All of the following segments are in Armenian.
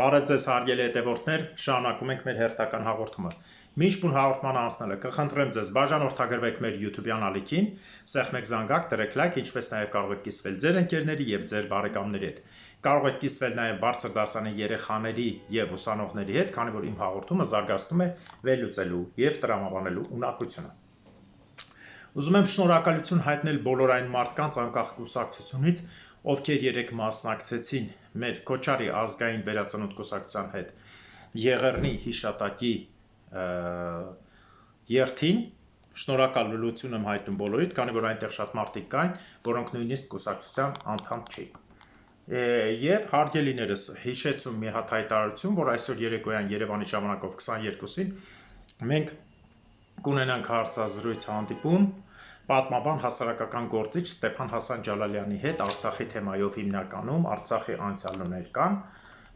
Բարև ձեզ հարգելի հետևորդներ, շարունակում ենք մեր հերթական հաղորդումը։ Մինչ բուն հաղորդմանը անցնելը կխնդրեմ ձեզ բաժանորդագրվեք մեր YouTube-յան ալիքին, սեղմեք զանգակ, դրեք լայք, ինչպես նաև կարող եք կիսվել ձեր ընկերների եւ ձեր բարեկամների հետ։ Կարող եք կիսվել նաև բարձր դասանի երեխաների եւ ուսանողների հետ, քանի որ իմ հաղորդումը զարգացնում է վերլուծելու եւ տրամաբանելու ունակությունը։ Ուզում եմ շնորհակալություն հայտնել բոլոր այն մարդկանց անկախ կուսակցությունից, ովքեր երեք մասնակցեցին մեր Քոչարի ազգային վերածնունդ կուսակցության հետ Եղեռնի հիշատակի երթին, շնորհակալություն եմ հայտնում բոլորիդ, քանի որ այնտեղ շատ մարդիկ կային, որոնք նույնիսկ կուսակցության անդամ չէին։ Եվ հարգելիներս, հիշեցում մի հատ հայտարարություն, որ այսօր երեկոյան Երևանի ժամանակով 22-ին մենք կունենանք հարցազրույց հանդիպում պատմաբան հասարակական գործիչ Ստեփան Հասան Ջալալյանի հետ Արցախի թեմայով հիմնականում Արցախի անցյալն ու ներկան,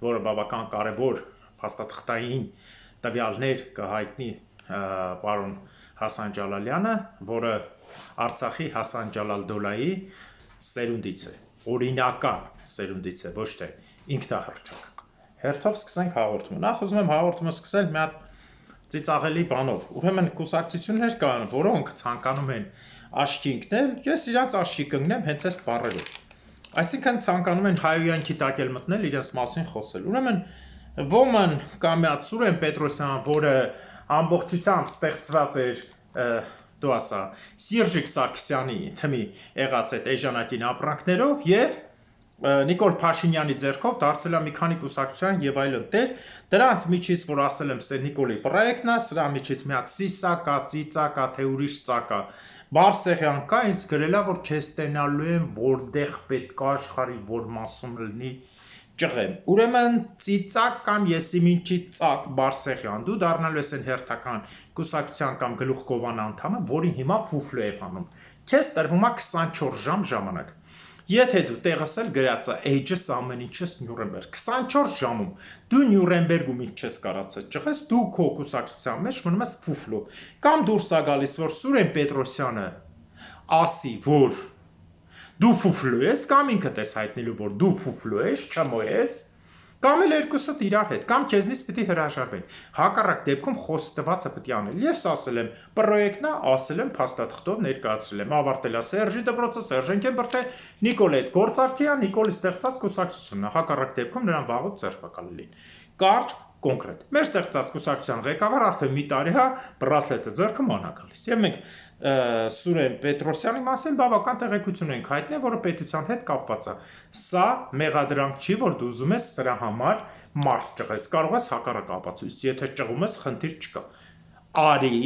որը բավական կարևոր փաստաթղթային տվյալներ կհայտնի պարոն Հասան Ջալալյանը, որը Արցախի Հասան Ջալալ-Դոլայի սերունդից է, օրինական սերունդից է, ոչ թե ինքնահռչակ։ Հերթով սկսենք հաղորդումը։ Նախ ուզում եմ հաղորդումը սկսել մի հատ ծիծաղելի բանով։ Ուրեմն կուսակցություններ կան, որոնք ցանկանում են աչքի ընկնել, ես իրանց աչքի կընկնեմ հենց այս բառերով։ Այսինքն ցանկանում են հայոյանքի տակ էլ մտնել իրենց մասին խոսել։ Ուրեմն ոմն կամ մի հատ Սուրեն Պետրոսյան, որը ամբողջությամբ ստեղծված էր դու ասա Սիրժիկ Սարգսյանի թմի եղած այդ էժանակին ապրանքներով եւ Նիկոլ Փաշինյանի ձեռքով դարձել է մի քանի կուսակցության եւ այլն տեր, դրանց միջից որ ասել եմ սա Նիկոլի պրոյեկտն է, սրա միջից մի հատ Սիսա կա, Ծիծա կա, թե ուրիշ ծա կա, Բարսեղյան կա, ինձ գրելա որ քեզ տենալու եմ որտեղ պետք է աշխարհի որ մասում լինի ճղեմ։ Ուրեմն Ծիծակ կամ եսիմինչի ծակ Բարսեղյան, դու դառնալու ես այն հերթական կուսակցության կամ գլուխկովան անդամը, որին հիմա ֆուֆլո է անում։ Քեզ տրվում է 24 ժամ ժամանակ։ Եթե դու տեղս էլ գրած է Ages ամեն ինչս Նյուրնբերգ 24 ժամում դու Նյուրնբերգում ինչ չես կարացած ճղես դու քո կուսակցության մեջ մնում ես ֆուֆլո կամ դուրս է գալիս որ Սուրեն Պետրոսյանը ասի որ դու ֆուֆլո ես կամ ինքդ ես հայտնելու որ դու ֆուֆլո ես չմո ես կամ էլ երկուսդ իրար հետ կամ քեզնից պիտի հրաժարվեն հակառակ դեպքում խոստվածը պիտի անել ես ասել եմ պրոյեկտն է ասել եմ փաստաթղթով ներկայացրել եմ ավարտել է Սերժի դպրոցը Սերժենկեն բրթե Նիկոլ այդ գործարքիա Նիկոլի ստեղծած կուսակցությունն է հակառակ դեպքում նրան վաղուց ձերբակալելին կարճ կոնկրետ մեր ստեղծած կուսակցության ղեկավար արդեն մի տարի հա բրասլետը ձեռքը մանա գալիս եւ մենք Սուրեն Պետրոսյանի մասին բավական տեղեկություն ենք հայտնել, որը պետության հետ կապված է։ Սա մեղադրանք չի, որ դու ուզում ես սրա համար մարդ ճղես, կարող ես հակառակ ապացույց, եթե ճղում ես, խնդիր չկա։ Արի,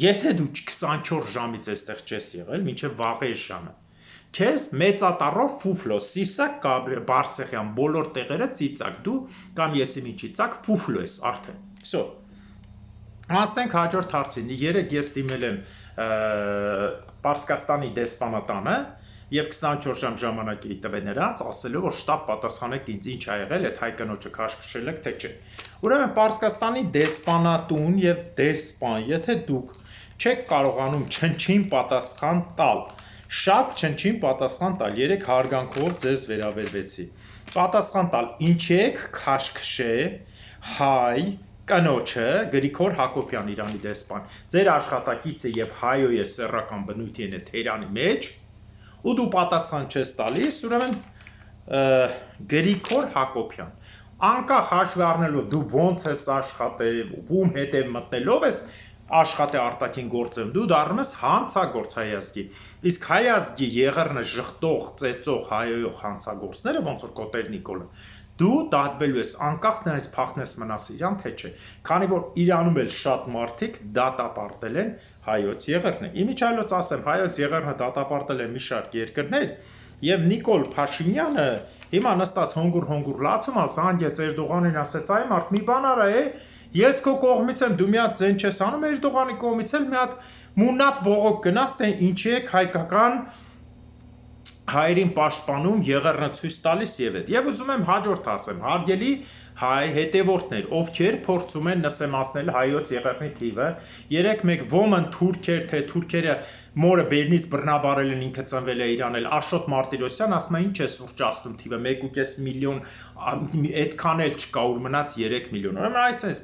եթե դու 24 ժամից այստեղ չես եղել, մինչև վաղ ժամը։ Քեզ մեծատառով ֆուֆլո, Սիսակ կամ Բարսեղյան բոլոր տեղերը ծիծակ դու կամ եսիմինչի ծակ ֆուֆլո ես արդեն։ Всё։ Հասնենք հաջորդ հարցին։ Երեք ես դիմել եմ Պարսկաստանի դեսպանատանը եւ 24 ժամ ժամանակ էի տվել նրանց, ասելով որ շտապ պատասխանեք ինձ ինչ ա եղել, այդ հայ կնոջը քաշքշել եք թե չէ։ Ուրեմն Պարսկաստանի դեսպանատուն եւ դեսպան, եթե դուք չեք կարողանում չնչին պատասխան տալ, շատ չնչին պատասխան տալ, երեք հարգանքով ձեզ վերաբերվեցի։ Պատասխան տալ, ինչ եք քաշքշե հայ կնոջը Գրիգոր Հակոբյան Իրանի դեսպան ձեր աշխատակիցը եւ հայո է սեռական բնույթի են Թերանի մեջ ու դու պատասխան չես տալիս ուրեմն Գրիգոր Հակոբյան անկախ հաշվի առնելով դու ոնց ես աշխատել ում հետև մտնելով ես աշխատե արտաքին գործում դու դառնում ես հանցագործ հայազգի իսկ հայազգի Եղեռնը ժխտող ծեծող հայոյող հանցագործները ոնց որ կոտեր Նիկոլը դու դատվելու ես անկախ նրանից փախնես մնաս իրան թե չէ քանի որ Իրանում էլ շատ մարդիկ դատապարտել են հայոց Եղեռնը իմիջիայլոց ասեմ հայոց Եղեռնը դատապարտել են մի շարք երկրներ եւ Նիկոլ Փաշինյանը հիմա նստած հոնգուր լացում է զանգեց Էրդողանին ասեց այ մարդ մի բան արա ես քո կողմից եմ դու մի հատ ձեն չես անում Էրդողանի կողմից էլ մի հատ մունատ բողոք գնաց թե ինչի եք հայկական հայերին պաշտպանում Եղեռնը ցույց տալիս եւ այդ։ Եվ ուզում եմ հաջորդ ասեմ, հարգելի հայ հետևորդներ, ովքեր փորձում են նսեմացնել հայոց եղեռնի թիվը, 3-1 ոմն թուրքեր, թե թուրքերը մորը բերնից բռնաբարել են, ինքը ծնվել է Իրանել, Աշոտ Մարտիրոսյան ասում է ինչ է սուրճացնում թիվը 1.5 միլիոն, այդքան էլ չկա, ուր մնաց 3 միլիոն։ Ուրեմն այս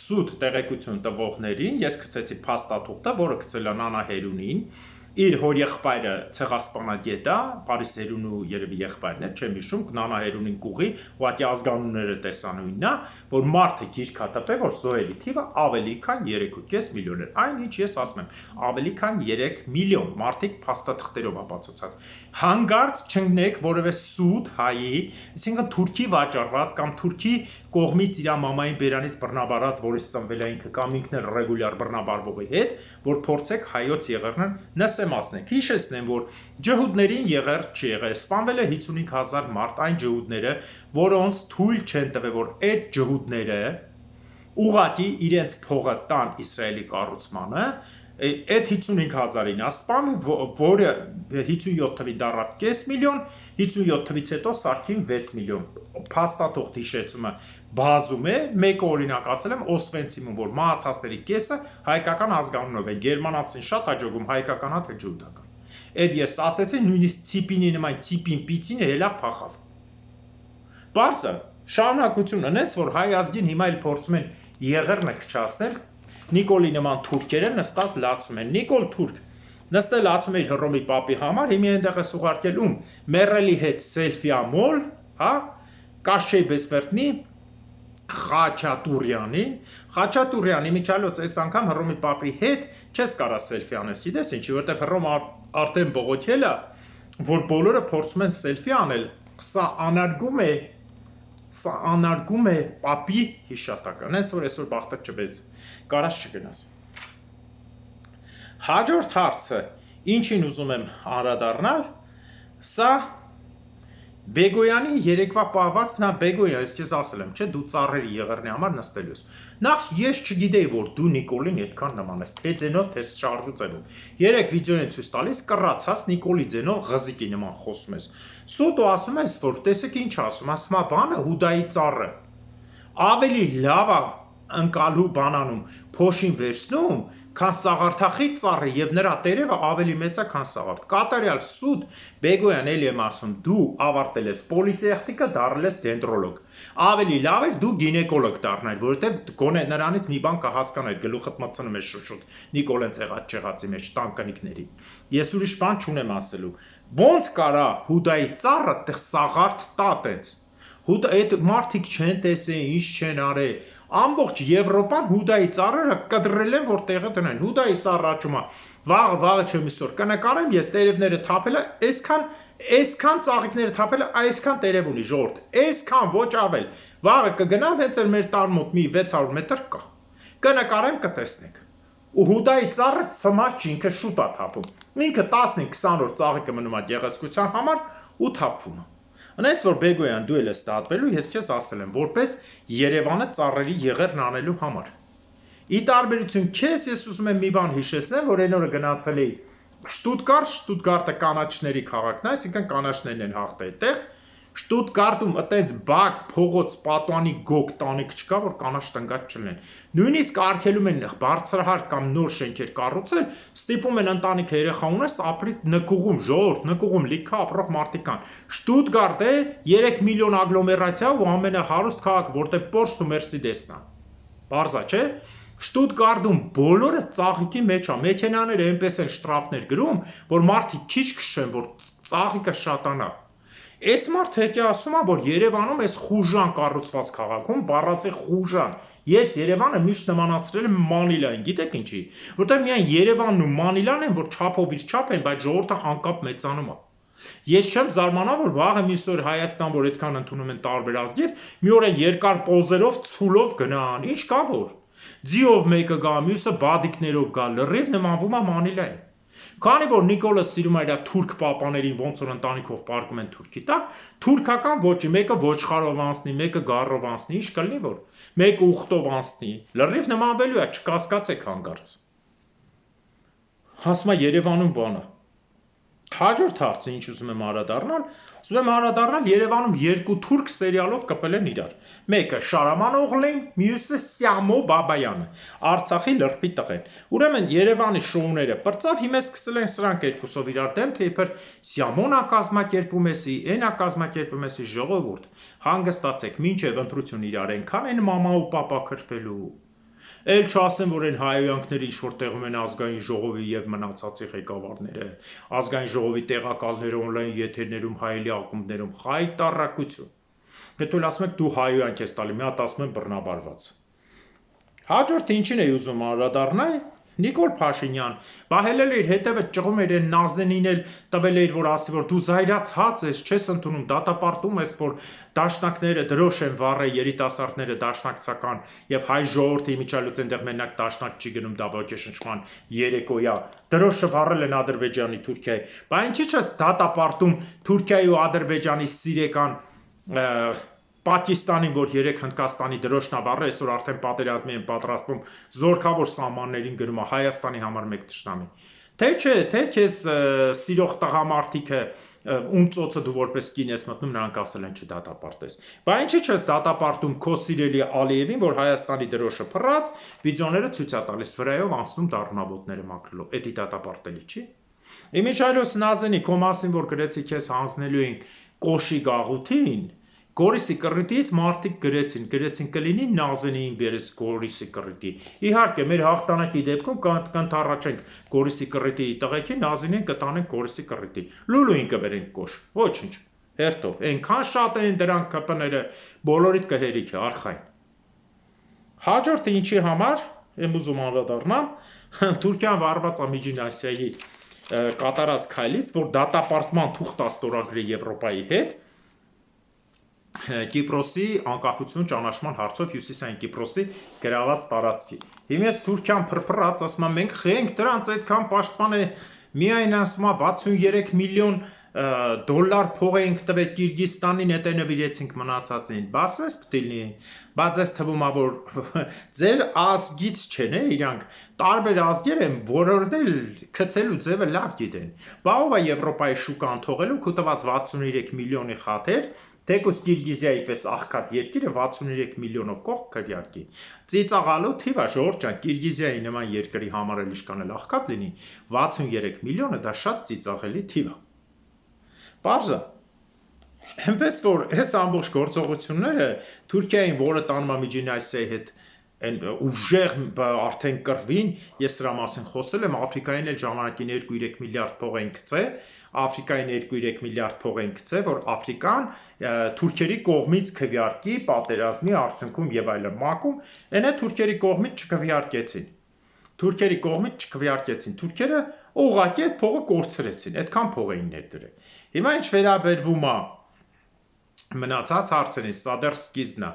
սուտ տեղեկություն տվողներին ես գցեցի փաստաթուղթը, որը գցել է Նանա Հերունին, իր հոր եղբայրը ցեղասպանագետ է, Փարիզ Հերունու երևի եղբայրն է, չեմ հիշում, Նանա Հերունին կուղի, ուղղակի ազգանունները տեսանույնն է, որ մարդը գիրք է տպել, որ զոհերի թիվը ավելի քան 3.5 միլիոն էր։ Այն ինչ ես ասում եմ, ավելի քան 3 միլիոն մարդիկ փաստաթղթերով ապացուցած։ Հանգարց չընկնեք որևէ սուտ հայի, այսինքն թուրքի վաճառված կամ թուրքի կողմից իր մամային բերանից բռնաբարած, որից ծնվել է ինքը կամ ինքն էլ ռեգուլյար բռնաբարվողի հետ, որ փորձեք հայոց եղեռնը նսեմացնեք։ Հիշեցնեմ, որ ջհուդներին եղեռ չի եղել, սպանվել է 55,000 մարդ, այն ջհուդները, որոնց թույլ չեն տվել, որ այդ ջհուդները ուղղակի իրենց փողը տան Իսրայելի կառուցմանը, այդ 55,000-ին ասպան, որը 57 թվի դարավ կես միլիոն, 57 թվից հետո սարքին 6 միլիոն, փաստաթուղթ հիշեցումը բազում է, մեկը օրինակ ասել եմ Օսվենցիմում, որ մահացածների կեսը հայկական ազգանունով է, գերմանացին շատ աջոգում հայկականա թե ջուդական։ Այդ ես ասեցի, նույնիսկ ցիպինի նման ցիպին պիցին հելավ փախավ։ Բարձր շարունակություն ունեց, որ հայ ազգին հիմա էլ փորձում են եղեռնը քչացնել, Նիկոլի նման թուրքերը նստած լացում են։ Նիկոլ թուրք նստել լացում է իր Հռոմի պապի համար, հիմա այնտեղ է ուղարկել ում Մերելի հետ սելֆիա մոլ, հա, Կաշեյ Բեսվերտնի Խաչատուրյանին, Խաչատուրյանի միջալոց այս անգամ Հռոմի պապի հետ չես կարա սելֆի անես, գիտես ինչի, որտեղ Հռոմը արդեն բողոքել է, որ բոլորը փորձում են սելֆի անել, սա անարգում է պապի հիշատակը, հենց որ այսօր բախտը չվեց, կարած չգնաս։ Հաջորդ հարցը, ինչին ուզում եմ անդրադառնալ, սա Բեգոյանի երեկվա պահված, նա Բեգոյա, ես քեզ ասել եմ, չէ, դու ծառերի եղեռնի համար նստել ես։ Նախ ես չգիտեի, որ դու Նիկոլին այդքան նման ես, թե ձենով, թե շարժու ձենով։ Երեք վիդեո են ցույց տալիս, կռացած Նիկոլի ձենով ղզիկի նման խոսում ես։ Սուտ ու ասում ես, որ տեսեք ինչ ասում, ասում է բանը Հուդայի ծառը։ Ավելի լավ է ընկալու բանանում փոշին վերցնում, քան սաղարթախիտ ծառը եւ նրա տերևը ավելի մեծ է, քան սաղարթ։ Կատարյալ սուտ Բեգոյան էլի եմ ասում, դու ավարտել ես պոլիտեխնիկը, դառել ես դենտրոլոգ։ Ավելի լավ է դու գինեկոլոգ դառնալ, որովհետեւ գոնե նրանից մի բան կհասկանալ, գլուխդ մտցնում է շուշուտ։ Նիկոլեն ցեղացի մեջ տանկանիկների։ Ես ուրիշ բան չունեմ ասելու։ Ոնց կարա Հուդայի ծառը տեղ սաղարթ տա տենց։ Այդ մարդիկ չեն տեսել, ինչ չեն արել։ Ամբողջ Եվրոպան Հուդայի ծառերը կդրել են, որ տեղը դնեն։ Հուդայի ծառը աճում է, վաղը չեմ իսօր կնկարեմ, ես տերևները թափել եմ, այսքան ծաղիկները թափել եմ, այսքան տերև ունի ժողովուրդ, այսքան ոչ ավել։ Վաղը կգնամ, հենց էլ մեր տան մոտ մի 600 մետր կա։ Կնկարեմ, կտեսնեք։ Ու Հուդայի ծառը ցմաճ ինքը շուտ է թափում։ Ինքը 15-20 օր ծաղիկը մնում է գեղեցկության համար ու թափվում է։ Անից որ Բեգոյան դու էլ ես ստատվելու, ես քեզ ասել եմ, որպես Երևանը ծառերի եղեռն անելու համար։ Ի տարբերություն քեզ ես ուզում եմ մի բան հիշեցնել, որ այն օրը գնացել էի Շտուտգարտը կանաչների քաղաքն է, այսինքն կանաչներն են հաղթել այդտեղ։ Շտուտգարտում այդպես բակ փողոց պատուանի գոգ տանիք չկա, որ կանաչ տնկած չլինեն։ Նույնիսկ արգելում են բարձրահարկ կամ նոր շենքեր կառուցել, ստիպում են ընտանիք երեխա ունես ապրի նկուղում, ժողովուրդ, նկուղում լիքը ապրող մարդիկ կան։ Շտուտգարտը 3 միլիոն ագլոմերացիա ու ամենահարուստ քաղաքը, որտեղ Porsche ու Mercedes-ն է։ Բարձա, չէ՞։ Շտուտգարտում բոլորը ծաղիկի մեջ է, մեքենաները այնպես են շտրաֆներ գրում, որ մարդիկ քիչ քշեն, որ ծաղիկը շատանա։ Այս մարդը եկե ասում է, որ Երևանում այս խուժան կառուցված քաղաքում, բառացի խուժան, ես Երևանը միշտ նմանացրել եմ Մանիլային, գիտեք ինչի, որտեղ միայն Երևանն ու Մանիլան են, որ չափով իր չափ են, բայց ժողովուրդը անկապ մեծանում է։ Ես չեմ զարմանա, որ վաղը միսօր Հայաստան, որ այդքան ընդունում են տարբեր ազգեր, մի օր երկար պոզերով, ցուլով գնան, ինչ կա որ։ Ձիով մեկը գա, մյուսը բադիկներով գա, լրիվ նմանվում է Մանիլային։ Քանի որ Նիկոլը սիրում է իր թուրք պապաներին, ոնց որ ընտանիքով պարկում են թուրքի տակ, թուրքական ոճի, մեկը ոչխարով անցնի, մեկը գառով անցնի, ինչ կլինի որ, մեկը ուխտով անցնի, լրիվ նմանվելու է, չկասկածեք հանգարց։ Հասմա Երևանում բանը։ Հաջորդ հարցը ինչ ուզում եմ անդրադառնալ Երևանում երկու թուրք սերիալով կպել են իրար։ Մեկը Շարաման Օղլին, մյուսը Սյամո Բաբայանը, Արցախի լրբի տղեն։ Ուրեմն Երևանի շոուները պրծավ, հիմա սկսել են սրանք երկուսով իրար դեմ, թե իբր Սյամոնա կազմակերպում էսի, այնա կազմակերպում էսի, ժողովուրդ, հանգստացեք, մինչև ընտրություն իրար ենքան են մամա ու պապա քրֆելու։ Էլ չասեմ, որ այն հայոյանքները ինչ-որ տեղում են ազգային ժողովի և մնացածի ղեկավարները, ազգային ժողովի տեղակալները օնլայն եթերներում, հայելի ակումբներում, խայտառակություն։ Հետո ասում եք դու հայոյանք ես տալի, մի հատ ասում են բռնաբարված։ Հաջորդ ինչին էի ուզում անդրադառնալ, Նիկոլ Փաշինյան բահելել էր հետևը ճղում էր այն Նազենին էլ տվել էր որ ասի որ դու զայրացած ես, չես ընդունում, դատապարտում ես որ դաշնակները դրոշ են վառել երիտասարդները դաշնակցական եւ հայ ժողովրդի իմիջիալոց այնտեղ մենակ դաշնակ չի գնում դա ոգեշնչման երեկոյա դրոշը վառել են Ադրբեջանի Թուրքիայի, բայց ինչի՞ չես դատապարտում Թուրքիայի ու Ադրբեջանի սիրեկան Պակիստանին, որ երեք Հնդկաստանի դրոշն ավառը, այսօր արդեն պատերազմի են պատրաստվում, զորքավոր սահմաններին գնում է Հայաստանի համար մեկ թշնամի։ Թե չէ, թե քեզ սիրող տղամարդիկը ում ծոցը դու որպես կին ես մտնում, նրանք ասել են չդատապարտես։ Բայց ինչի՞ չես դատապարտում քո սիրելի Ալիևին, որ Հայաստանի դրոշը փռած, վիդեոները ցույց է տալիս վրայով անցնում դառնաբոտները մաքրելով։ Էդի դատապարտելի չի։ Իմիջայլոց Նազենի քո մասին, որ գրեցի քեզ հանձնելու են Կոշի գաղութին, Գորիսի կռիտից մարդիկ գրեցին կլինի Նազենիին բերես Գորիսի կռիտի։ Իհարկե, մեր հաղթանակի դեպքում կընդառաջենք Գորիսի կռիտի տղեկին, Նազենին կտանենք Գորիսի կռիտի։ Լուլուին կբերենք Կոշ։ Ոչինչ։ Հերթով։ Այնքան շատ են դրանք ԿՊՆ-ները, բոլորիդ կհերիքի արխային։ Հաջորդը ինչի համար եմ ուզում անդրադառնամ, Թուրքիան վարված է Միջին Ասիայի կատարած քայլից, որ դատապարտման թուղթ ստորագրի Եվրոպայի հետ, Կիպրոսի անկախություն ճանաչման հարցով հյուսիսային Կիպրոսի գրաված տարածքի։ Հիմա ես Թուրքիան փրփռած ասում եմ մենք խենք դրանց այդքան պաշտպան է միայն ասում 63 միլիոն դոլար փող էինք տվել Կիրգիզստանին, հետո նվիրեցինք մնացածին։ Բասես պիտի բայց այս թվում է որ ձեր ազգից չեն իրանք տարբեր ազգեր են որոնց քցելու ձևը լավ գիտեն։ Բա ով է Եվրոպայի շուկան թողելու քո տված 63 միլիոնի խաթեր Թեկուս Կիրգիզիայի պես աղքատ երկիրը 63 միլիոնով կողք քրյարկի։ Ծիծաղալու թիվը ժողովուրդ ջան, Կիրգիզիայի նման երկրի համար էլ իշքան էլ աղքատ լինի, 63 միլիոնը դա շատ ծիծաղելի թիվ է։ Պարզը։ Էնպես որ այս ամբողջ գործողությունները Թուրքիային, որը տանում է Միջին Ասիայի հետ այն ուժեղ արդեն կռվին, ես սրա մասին խոսել եմ, Աֆրիկային էլ ժամանակին 2-3 միլիարդ փող են գծել, Աֆրիկային 2-3 միլիարդ փող են գծել, որ Աֆրիկան թուրքերի կողմից քվեարկի պատերազմի արդյունքում եւ այլն մակում, այնա թուրքերի կողմից չքվեարկեցին։ Թուրքերը ուղղակի այդ փողը կորցրեցին, այդքան փող էին ներդրել։ Հիմա ինչ վերաբերվում է մնացած հարցերին, սա դեռ սկիզբն է,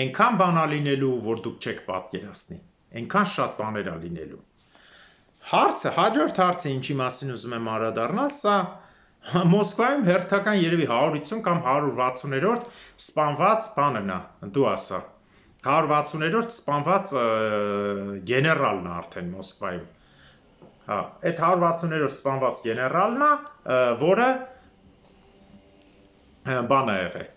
այնքան բան է լինելու, որ դուք չեք պատկերացնի, այնքան շատ բաներ է լինելու։ Հաջորդ հարցը, ինչի մասին ուզում եմ անդրադառնալ, սա Մոսկվայում հերթական երևի 150 կամ 160-րդ սպանված բանն է, դու ասա, 160-րդ սպանված գեներալն է արդեն Մոսկվայում։ Այդ 160-րդ սպանված գեներալն է, որը բան է եղել,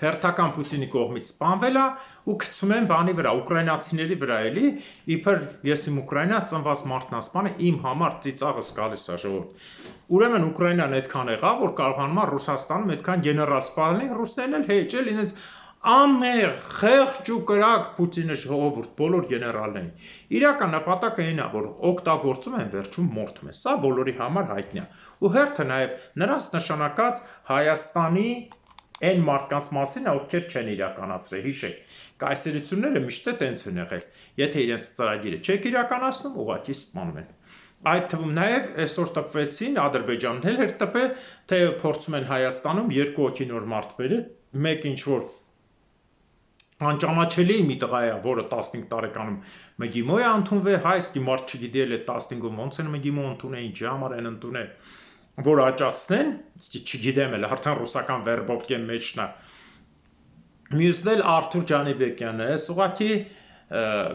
հերթական Պուտինի կողմից սպանվել է ու գցում են բանի վրա, ուկրաինացիների վրա էլի, իբր ես իմ Ուկրաինա ծնված մարդն ասպանը իմ համար ծիծաղս գալիս է ժողովուրդ։ Ուրեմն Ուկրաինան այդքան եղավ, որ կարողանում է Ռուսաստանում այդքան գեներալ սպանել, ռուսներն էլ հեճել իրենց ամեղ, խեղճ ու կրակ Պուտինը ժողովուրդ, բոլոր գեներալներին։ Իրական նպատակը այն է, որ օգտագործում են վերջում մորթում են, սա բոլորի համար հայտնի է։ Ու հերթը նաև նրանց նշանակած Հայաստանի այն մարդկանց մասին է, ովքեր չեն իրականացրել, հիշեք, կայսերությունները միշտ է տենց են եղել, եթե իրենց ծրագիրը չեք իրականացնում, ուղղակի սպանում են։ Այդ թվում նաև այսօր տպվեցին, Ադրբեջանն էլ էր տպել, թե փորձում են Հայաստանում երկու հոգի նոր մարդ բերել, մեկ ինչ որ անճանաչելի մի տղա է, որը 15 տարեկանում ՄԳԻՄՈ է ընդունվել, հայ իսկի մարդ չգիտի էլ այդ 15-ում ոնց են ՄԳԻՄՈ ընդունել, ինչի համար են ընդունել, որ աճացնեն, չգիտեմ էլ, արդեն ռուսական վերբովկեն մեջն է։ Մյուսն էլ Արթուր Ջանիբեկյանը, ես ուղղակի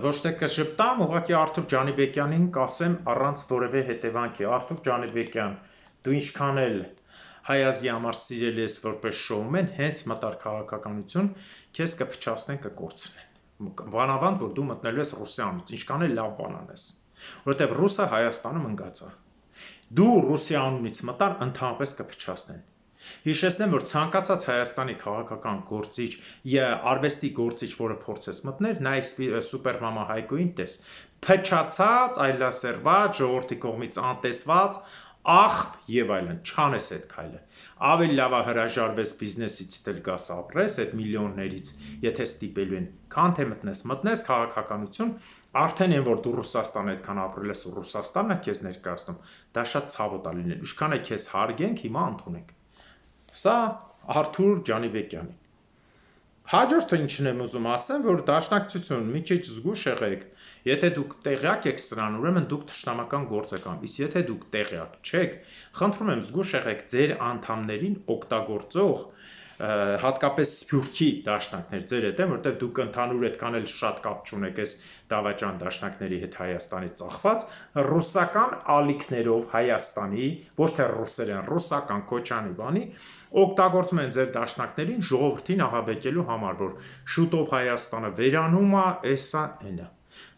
ոչ թե կժպտամ, ուղղակի Արթուր Ջանիբեկյանին կասեմ առանց որևէ հետևանքի, Արթուր Ջանիբեկյան, դու ինչքան էլ Հայազգի համար սիրելի ես որպես շոումեն, հենց մտար քաղաքականություն, քեզ կփչացնեն, կկորցնեն։ Բանավանդ, որ դու մտնելու ես Ռուսիանից, ինչքան էլ լավ բան անես, որովհետև Ռուսը Հայաստանում ընկած է։ Դու Ռուսիանից մտար, ընդհանրապես կփչացնեն։ Հիշեցնեմ, որ ցանկացած Հայաստանի քաղաքական գործիչ, արվեստի գործիչ, որը փորձես մտներ, նայ Սուպերմամա Հայկոին տես, փչացած, այլասերված, ժողովրդի կողմից անտեսված, աղբ եւ այլն, չանես այդ քայլը։ Ավելի լավ է հրաժարվես բիզնեսից դել գաս ապրես այդ միլիոններից, եթե ստիպելու են, քան թե մտնես քաղաքականություն, արդեն են որ դու Ռուսաստան այդքան ապրել ես ու Ռուսաստանն է քեզ ներկայացնում, դա շատ ցավոտ է լինել։ Ինչքան է քեզ հարգենք, հիմա ընդունենք։ Սա Արթուր Ջանիբեկյանին։ Հաջորդը ինչն եմ ուզում ասեմ, որ դաշնակցություն մի քիչ զգուշ եղեք, եթե դուք տեղյակ եք սրան, ուրեմն դուք թշնամական գործ եք անում, իսկ եթե դուք տեղյակ չեք, խնդրում եմ զգուշ եղեք ձեր անդամներին օգտագործող, հատկապես Սփյուռքի դաշնակներ ձեր հետ են, որտեղ դուք ընդհանուր այդքան էլ շատ կապ չունեք այս դավաճան դաշնակների հետ Հայաստանի ծախված, ռուսական ալիքներով Հայաստանի, ոչ թե ռուսերեն, ռուսական Քոչանի բանի, օգտագործում են ձեր դաշնակներին ժողովրդին ահաբեկելու համար, որ շուտով Հայաստանը վերանում է, էսա այնա։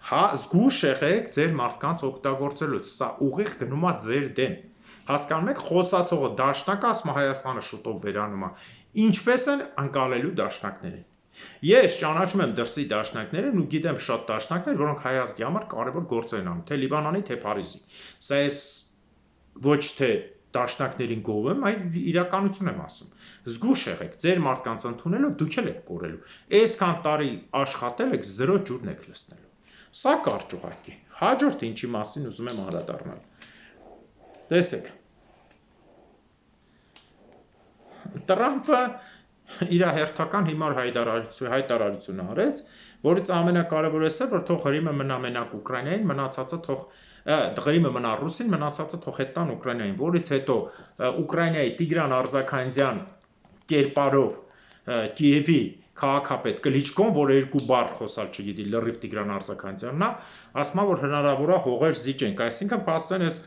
Հա, զգուշ եղեք ձեր մարդկանց օգտագործելուց, սա ուղիղ գնում է ձեր դեմ։ Հասկանում եք, խոսացողը դաշնակը ասում է Հայաստանը շուտով վերանում է, ինչպես են ընկալելու դաշնակներին։ Ես ճանաչում եմ դրսի դաշնակներն ու գիտեմ շատ դաշնակներ, որոնք Հայաստանի համար կարևոր գործեր են անում, թե Լիբանանի, թե Փարիզի։ Սա ես ոչ թե դաշնակներին գովում, այլ իրականություն եմ ասում։ Զգուշ եղեք, ձեր մարդկանց ընդունելով դուք էլ եք կորելու։ Այսքան տարի աշխատել եք, 0 ջուրն եք լցնելու։ Սա կարճ ուղղակի։ Հաջորդը ինչի մասին ուզում եմ անդրադառնալ։ Տեսեք։ Տրամպը իր հերթական հիմար հայտարարություն արեց, որից ամենակարևորը որ թող Ղրիմը մնա մենակ Ուկրաինային, մնացածը թող Ղրիմը մնա Ռուսին, մնացածը թող հետ տան Ուկրաինային, որից հետո Ուկրաինայի Տիգրան Արզաքանձյան կերպարով Կիևի քաղաքապետ Կլիչկոն, որ երկու բառ խոսալ չգիտի, լրիվ Տիգրան Արզաքանձյանն է, ասում է, որ հնարավոր է հողեր զիջենք, այսինքն փաստորեն այս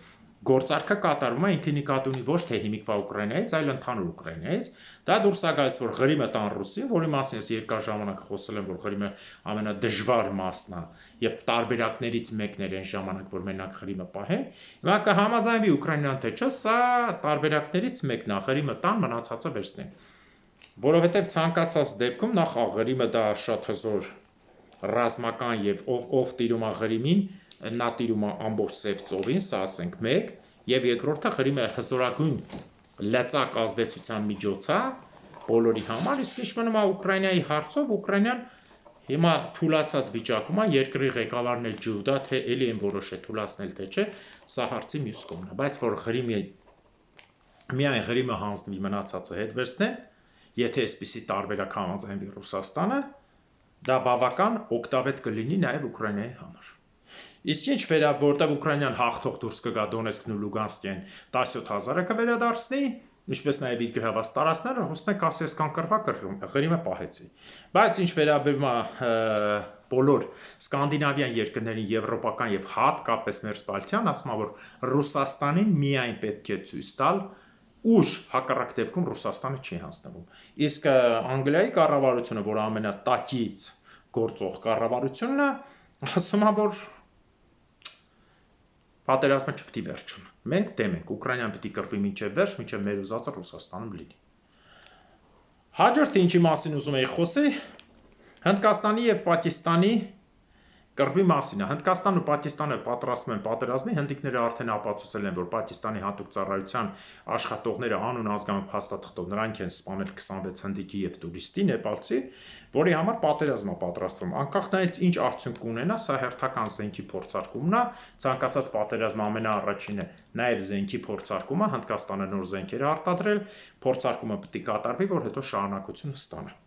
գործարքը կատարվում է ինքը նկատի ունի ոչ թե հիմիկվա Ուկրաինայից, այլ ընդհանուր Ուկրաինայից։ Դա դուրս է գալիս, որ Ղրիմը տան Ռուսին, որի մասին ես երկար ժամանակ խոսել եմ, որ Ղրիմը ամենադժվար մասն է եւ տարբերակներից մեկն էր այն ժամանակ, որ մենակ Ղրիմը պահեն։ Հիմա կհամաձայնվի Ուկրաինան թե չէ, սա տարբերակներից մեկն է, Ղրիմը տան, մնացածը վերցնեն։ Որովհետեւ ցանկացած դեպքում նախ Ղրիմը դա շատ հզոր ռազմական եւ ով տիրում է Ղրիմին, նա տիրում է ամբողջ Սև ծովին, սա ասենք մեկ, եւ երկրորդը Ղրիմը հզորագույն լծակ ազդեցության միջոց է բոլորի համար, իսկ ինչ մնում է Ուկրաինայի հարցով, Ուկրաինան հիմա թուլացած վիճակում է, երկրի ղեկավարն էլ ջուդա, թե էլի են որոշել թուլացնել թե չէ, սա հարցի մյուս կողմն է, բայց որ միայն Ղրիմը հանձնվի մնացածը հետ վերցնեն, եթե այսպիսի տարբերակ համաձայնվի Ռուսաստանը, դա բավական օգտավետ կլինի նաեւ Ուկրաինայի համար։ Իսկ ինչ որտեղ Ուկրաինան հաղթող դուրս կգա Դոնեցկն ու Լուգանսկեն 17,000-ը կվերադարձնի, ինչպես նաև իր գրաված տարածքները ռուսները կասի այսքան կռվա Ղրիմը պահեցի։ Բայց ինչ վերաբերում է բոլոր սկանդինավյան երկրներին, եվրոպական եւ հատկապես Մերձբալթյան, ասում որ Ռուսաստանին միայն պետք է ցույց տալ ուժ, հակառակ դեպքում Ռուսաստանը չի հանձնվում։ Իսկ Անգլիայի կառավարությունը, որ ամենատակից գործող կառավարությունն է, ասում է որ պատերազմը չպետք է վերջանա։ Մենք դեմ ենք, Ուկրաինան պետք է կռվի մինչև վերջ, մինչև մեր ուզածը Ռուսաստանում լինի։ Հաջորդը ինչի մասին ուզում եի խոսել, Հնդկաստանի եւ Պակիստանի կռվի մասին է։ Հնդկաստանն ու Պակիստանը պատրաստվում են պատերազմի, հնդիկները արդեն ապացուցել են, որ Պակիստանի հատուկ ծառայության աշխատողները անուն ազգանուն փաստաթղթով նրանք են սպանել 26 հնդիկի եւ տուրիստի նեպալցի, որի համար պատերազմ է պատրաստվում։ Անկախ նրանից ինչ արդյունք կունենա, սա հերթական զենքի փորձարկումն է, ցանկացած պատերազմ ամենաառաջինը նաեւ զենքի փորձարկումը, Հնդկաստանը նոր զենքեր է արտադրել, փորձարկումը պետք է կատարվի, որ հետո շարունակություն ստանա։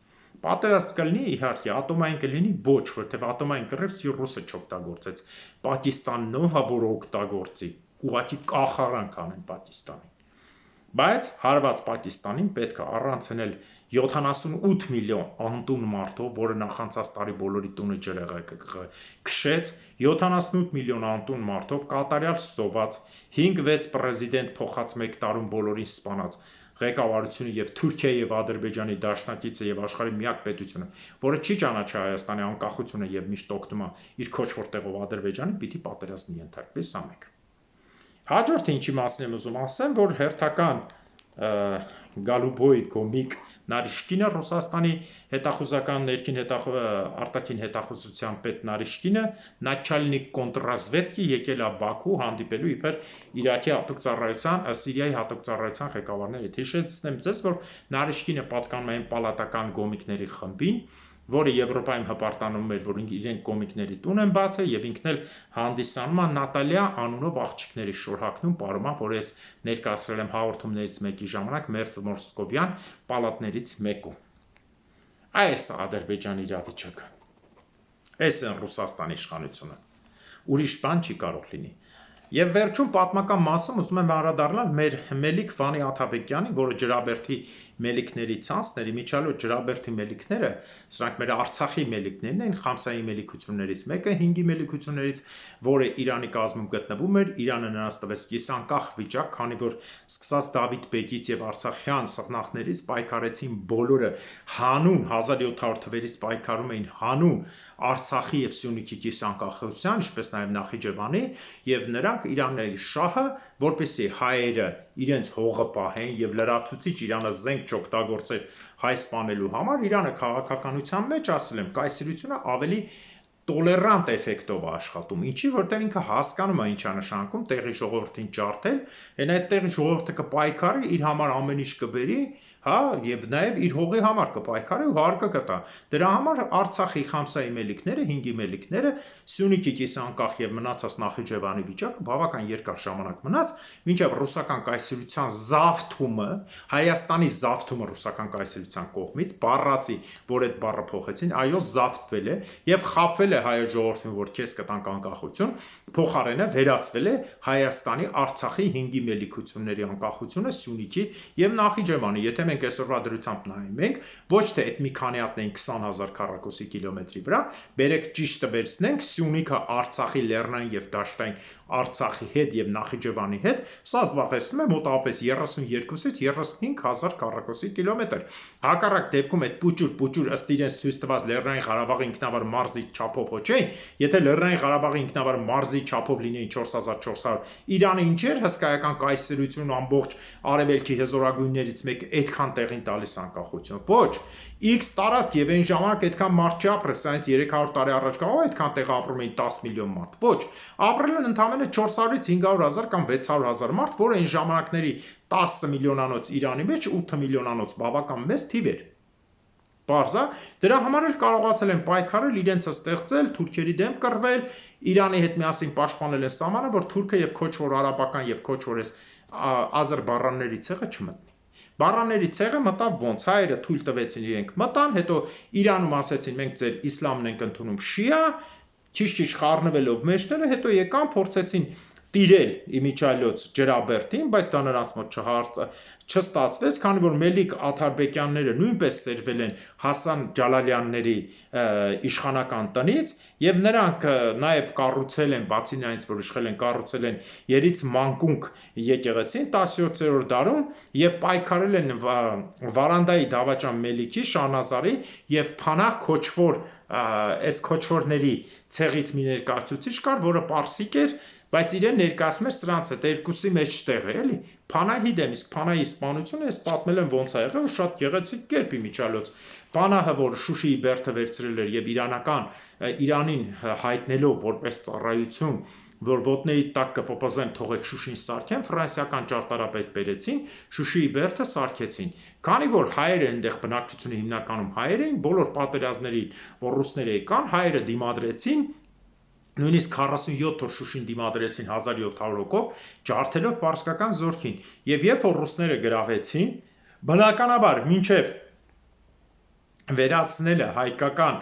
Պատերազմ կլինի, իհարկե, ատոմային կլինի ոչ, որտեղ ատոմային կռիվ Ռուսը չօգտագործեց։ Պակիստանն ով է որ օգտագործի, ուղղակի կախարան կանեն Պակիստանին։ Բայց հարված Պակիստանին պետք է առանցնել 78 միլիոն անտուն մարդով, որը նախանցած տարի բոլորի տունը ջրեղը քշեց, 78 միլիոն անտուն մարդով կատարյալ սոված, 5-6 պրեզիդենտ փոխած մեկ տարում բոլորին սպանած ղեկավարությունը եւ Թուրքիայի եւ Ադրբեջանի դաշնակիցը եւ աշխարհի միակ պետությունը, որը չի ճանաչի Հայաստանի անկախությունը եւ միշտ օգնում է իր քոչվոր տեղով Ադրբեջանի, պիտի պատերազմի ենթարկվի սա մեկ։ Հաջորդը ինչի մասին եմ ուզում ասեմ, որ հերթական Գալուբոյ կոմիկ Նարիշկինը Ռուսաստանի հետախուզական ներքին արտաքին հետախուզության պետ Նարիշկինը Նաչալնիկ կոնտրազվեդկի եկել է Բաքու հանդիպելու իբր Իրաքի հատուկ ծառայության, Սիրիայի հատուկ ծառայության ղեկավարների հետ։ Հիշեցնեմ ձեզ, որ Նարիշկինը պատկանում է պալատական կոմիկների խմբին, որը Եվրոպայում հպարտանում էր, որ իրենք կոմիկների տուն են բացել եւ ինքն էլ հանդիսանում է Նատալիա անունով աղջիկների շորհակնում պարոմա, որ ես ներկայացրել եմ հաղորդումներից մեկի ժամանակ Մերձ Մոսկովյան պալատներից մեկում։ Այս Ադրբեջանի իրավիճակը։ Այս է Ռուսաստանի իշխանությունը։ Ուրիշ բան չի կարող լինի։ Եվ վերջում պատմական մասում ուզում եմ անդրադառնալ մեր Մելիք Վանի Աթաբեկյանի, որը ջրաբերդի մելիքների ցանցների միջալոց ջրաբերդի մելիքները, սրանք մեր Արցախի մելիքներն են, Խամսայի մելիքություններից մեկը, 5-ի մելիքություններից, որը Իրանի կազմում գտնվում էր, Իրանը նրանց տվեց կիսանկախ վիճակ, քանի որ սկսած Դավիթ Բեգից եւ արցախյան սխնախներից պայքարեցին բոլորը հանուն 1700 թվերից պայքարում էին հանուն Արցախի եւ Սյունիքի կիսանկախության, ինչպես նաեւ Նախիջևանի, եւ նրանք Իրանների շահը, որպեսզի հայերը իրենց հողը պահեն եւ լրացուցիչ Իրանը զենք չօգտագործեր հայ սպանելու համար, Իրանը քաղաքականության մեջ, ասել եմ, կայսրությունը ավելի տոլերանտ էֆեկտով աշխատում, ինչի որտեղ ինքը հասկանում է ինչա նշանակում տեղի ժողովրդին ջարդել, այն այդ տեղի ժողովուրդը կպայքարի, իր համար ամեն ինչ կբերի, հա, եւ նաեւ իր հողի համար կպայքարի ու հարկը կտա։ Դրա համար Արցախի Խամսայի մելիքները, 5-ի մելիքները, Սյունիքի կիսանկախ եւ մնացած Նախիջևանի վիճակը բավական երկար ժամանակ մնաց, մինչեւ ռուսական կայսրության զավթումը, Հայաստանի զավթումը ռուսական կայսրության կողմից, բառացի, որ այդ բառը փոխեցին, այո, զավթվել է եւ խաբվել է հայ ժողովրդին, որ քեզ կտանք անկախություն, փոխարենը վերածվել է Հայաստանի Արցախի 5-ի մելիքությունների անկախությունը Սյունիքի եւ Նախիջևանի, եթե մենք այսօրվա դրությամբ նայում ենք, ոչ թե այդ մի քանի հատն են 20,000 քառակուսի կիլոմետրի վրա, բերեք ճիշտը վերցնենք Սյունիքը Արցախի լեռնային եւ դաշտային Արցախի հետ եւ Նախիջևանի հետ, սա զբաղեցնում է մոտավորապես 32-ից 35,000 քառակուսի կիլոմետր։ Հակառակ դեպքում այդ պուճուր ըստ իրենց ցույց տված Լեռնային Ղարաբաղի ինքնավար մարզի չափով ոչեին, եթե Լեռնային Ղարաբաղի ինքնավար մարզի չափով լինեին 4400, Իրանը ինչ էր հսկայական կայսրություն ամբողջ արևելքի հզորագույններից մեկը այդքան տեղին տալիս անկախություն։ Ոչ, X տարածք եւ այն ժամանակ այդքան մարդ չապրես, սրանից 300 տարի առաջ կարող է այդքան տեղ ապրում էին 10 միլիոն մարդ։ Ոչ, ապրել են ընդամենը 400-ից 500,000 կամ 600,000 մարդ, որը այն ժամանակների 10 միլիոնանոց Իրանի մեջ 8 միլիոնանոց բավական մեծ թիվ էր։ Պարզա, դրա համար էլ կարողացել են պայքարել, իրենցը ստեղծել, թուրքերի դեմ կռվել, Իրանի հետ միասին պաշտպանել են սահմանը, որ թուրքը եւ քոչվոր արաբական եւ քոչվոր ազերբայջանների ցեղը չմտնի։ Բառաների ցեղը մտավ ոնց, հայերը թույլ տվեցին իրենք մտան, հետո Իրանում ասեցին մենք ձեր իսլամն ենք ընդունում շիա, ճիշտ խառնվելով մեջները, հետո եկան փորձեցին տիրել իմիջիայլոց ջրաբերդին, բայց դա նրանց մոտ չստացվեց, քանի որ Մելիք Աթարբեկյանները նույնպես սերվել են Հասան Ջալալյանների իշխանական տնից եւ նրանք նաեւ կառուցել են, բացի նրանից որ իշխել են, կառուցել են Երից մանկունք եկեղեցին 17-րդ դարում եւ պայքարել են Վարանդայի դավաճան Մելիքի Շահնազարի եւ Փանահ քոչվոր այս քոչվորների ցեղից մի ներկայացուցիչ կար, որը պարսիկ էր, բայց իրեն ներկայացնում էր սրանց հետ երկուսի մեջտեղ է, էլի։ Փանահի դեմ, իսկ Փանահի սպանությունը ես պատմել եմ ոնց ա եղել, շատ գեղեցիկ կերպ իմիջիալոց։ Փանահը, որ Շուշիի բերդը վերցրել էր եւ Իրանին հայտնելով որպես ծառայություն, որ ոտների տակ կպոպզեն թողեք Շուշին սարքեն, ֆրանսիական ճարտարապետ բերեցին, Շուշիի բերդը սարքեցին։ Քանի որ հայերը այնտեղ բնակչությունը հիմնականում հայեր էին, բոլոր պատերազմներին, որ ռուսները եկան, հայերը դիմադրեցին, նույնիսկ 47 օր Շուշին դիմադրեցին 1700 հոգով, ջարդելով պարսկական զորքին։ Եվ երբ որ ռուսները գրավեցին, բնականաբար մինչև վերացնելը հայկական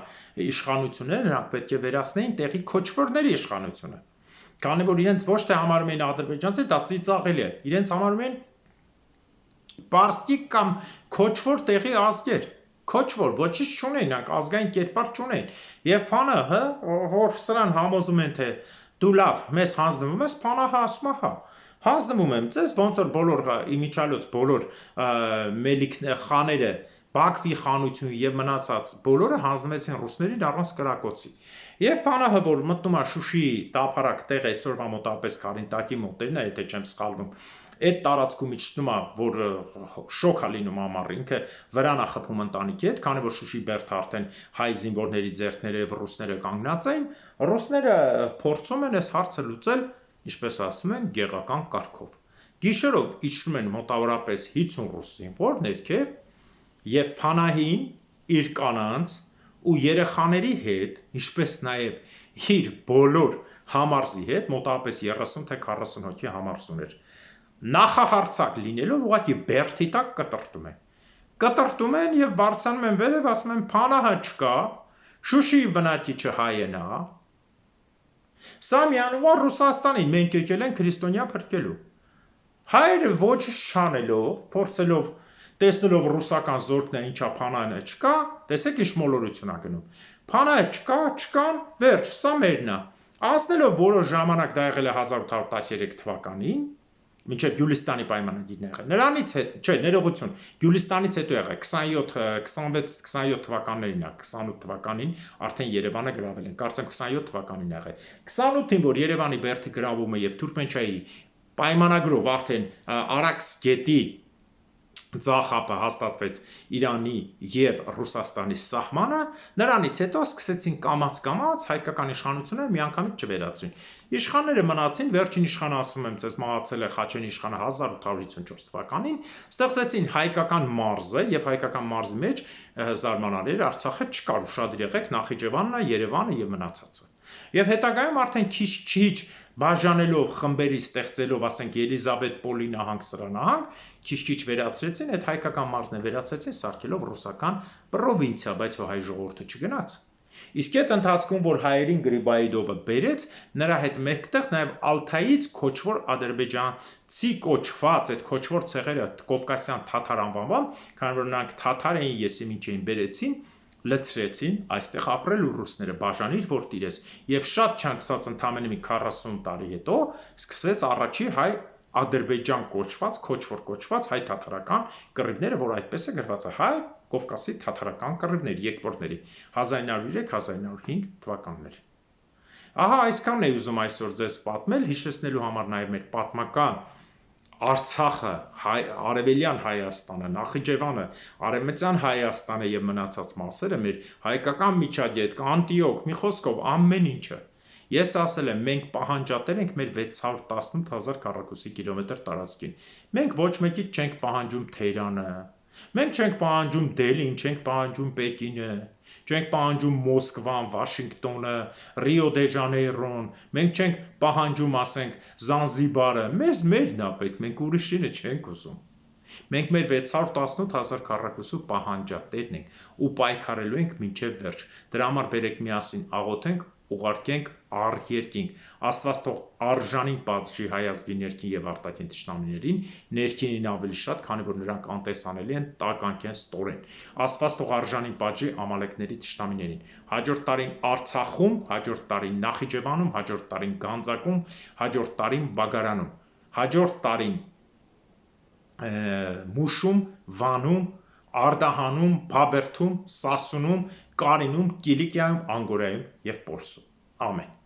իշխանությունները, նրանք պետք է վերացնեին տեղի քոչվորների իշխանությունը։ Քանի որ իրենց ոչ թե համարում էին ադրբեջանցի, դա ծիծաղելի է, իրենց համարում են պարսկիկ կամ քոչվոր տեղի ազգեր, քոչվոր, ոչինչ չունեն, նրանք ազգային կերպար չունեն, եւ Փանահը, որ սրան համոզում են, թե դու լավ մեզ հանձնվում ես, Փանահը ասում է, հա, հանձնվում եմ ձեզ, ոնց որ բոլոր իմիջիալոց բոլոր մելիք խաները Բաքվի խանություն եւ մնացած բոլորը հանձնվեցին ռուսներին առանց կրակոցի։ Եվ Փանահը, որ մտնում է Շուշիի տափարակ տեղ, այսօրվա մոտապես Կարինտակի մոտերն է, եթե չեմ սխալվում, այդ տարածքում իջնում է, որ շոկ է լինում ամառը, ինքը վրան է խփում ընտանիքի հետ, քանի որ Շուշի բերդը արդեն հայ զինվորների ձեռքները եւ ռուսները կանգնած էին, ռուսները փորձում են այս հարցը լուծել, ինչպես ասում են, գեղական կարգով։ Գիշերով իջնում են մոտավորապես 50 ռուս զինվոր ներքև եւ Փանահին իր կանանց ու երեխաների հետ, ինչպես նաեւ իր բոլոր համարզի հետ, մոտավորապես 30 թե 40 հոգի համարզ ուներ, նախահարցակ լինելով ուղղակի բերդի տակ կտրտում են եւ բարձրանում են վերև, ասում են Փանահը չկա, Շուշիի բնակիչը հայ է նա, սա միանում է Ռուսաստանին, մենք եկել են քրիստոնյա փրկելու։ Հայերը ոչինչ չանելով, փորձելով տեսնելով ռուսական զորքն է, ինչա Փանահը չկա, տեսեք ինչ մոլորություն է գնում։ Փանահը չկան, վերջ, սա մերն է։ Անցնելով որոշ ժամանակ, դա եղել է 1813 թվականին, մինչև Գյուլիստանի պայմանագիրն եղել։ Նրանից հետ, չէ, ներողություն, Գյուլիստանից հետո եղել 26-27 թվականներին, 28 թվականին արդեն Երևանը գրավել են, կարծեմ 27 թվականին եղել։ 28-ին, որ Երևանի բերդը գրավում է եւ Թուրքմենչայի պայմանագրով արդեն Արաքս գետի Ձախապը հաստատվեց Իրանի եւ Ռուսաստանի սահմանը, նրանից հետո սկսեցին կամաց հայկական իշխանությունը միանգամից չվերացրին։ Իշխանները մնացին, վերջին իշխանը ասում եմ ձեզ մահացել է Խաչեն իշխանը 1854 թվականին, ստեղծեցին հայկական մարզը եւ հայկական մարզի մեջ զարմանալի էր Արցախը չկար, ուշադիր եղեք, Նախիջևանն է, Երևանը եւ մնացածը։ Եվ հետագայում արդեն քիչ բաժանելով խմբերի ստեղծելով, ասենք Ելիզավետ Պոլի նահանգ, սրա նահանգ, քիչ վերացրեցին, այդ հայկական մարզն է վերացրեցին, սարքելով ռուսական պրովինցիա, բայց հայ ժողովուրդը չգնաց։ Իսկ այդ ընթացքում, որ հայերին Գրիբայիդովը բերեց, նրա հետ մեկտեղ նաև Ալթայից քոչվոր ադրբեջանցի կոչված այդ քոչվոր ցեղերը կովկասյան թաթար անվանվամբ, քանի որ նրանք թաթար էին, եսիմինչ էին բերեցին, լցրեցին, այստեղ ապրել ու ռուսները բաժանիր որ տիրես, եւ շատ չանցած ընդամենը մի 40 տարի հետո սկսվեց առաջի հայ Ադրբեջան կոչված, քոչվոր կոչված հայ թաթարական կռիվները, որ այդպես է գրված է հայ Կովկասի թաթարական կռիվներ, եկվորների 1903-1905 թվականներ։ Ահա այսքանն է ուզում այսօր ձեզ պատմել, հիշեցնելու համար նաև մեր պատմական Արցախը, Արևելյան Հայաստանը, Նախիջևանը, Արևմտյան Հայաստանը եւ մնացած մասերը մեր հայկական միջագետք, Անտիոք, մի խոսքով ամեն ինչը։ Ես ասել եմ, մենք պահանջատեր ենք մեր 618,000 քառակուսի կիլոմետր տարածքին։ Մենք ոչ մեկից չենք պահանջում Թերանը, մենք չենք պահանջում Դելին, չենք պահանջում Պեկինը, չենք պահանջում Մոսկվան, Վաշինգտոնը, Ռիո դե Ժանեյրոն, մենք չենք պահանջում, ասենք, Զանզիբարը, մեզ մերն է պետք, մենք ուրիշինը չենք ուզում։ Մենք մեր 618,000 քառակուսու պահանջատերն ենք ու պայքարելու ենք մինչև վերջ։ Դրա համար բերեք միասին աղոթենք, ուղարկենք երկինք։ Աստված թող արժանին պատժի հայ ազգի ներքին եւ արտաքին թշնամիներին, ներքինին ավելի շատ, քանի որ նրանք անտեսանելի են, տականք են, ստորեն։ Աստված թող արժանին պատժի ամալեկների թշնամիներին։ Հաջորդ տարին Արցախում, հաջորդ տարին Նախիջևանում, հաջորդ տարին Գանձակում, հաջորդ տարին Բագարանում, հաջորդ տարին Մուշում, Վանում, Արդահանում, Բաբերդում, Սասունում, Կարինում, Կիլիկիայում, Անգորայում եւ Պոլսում։ Ամեն։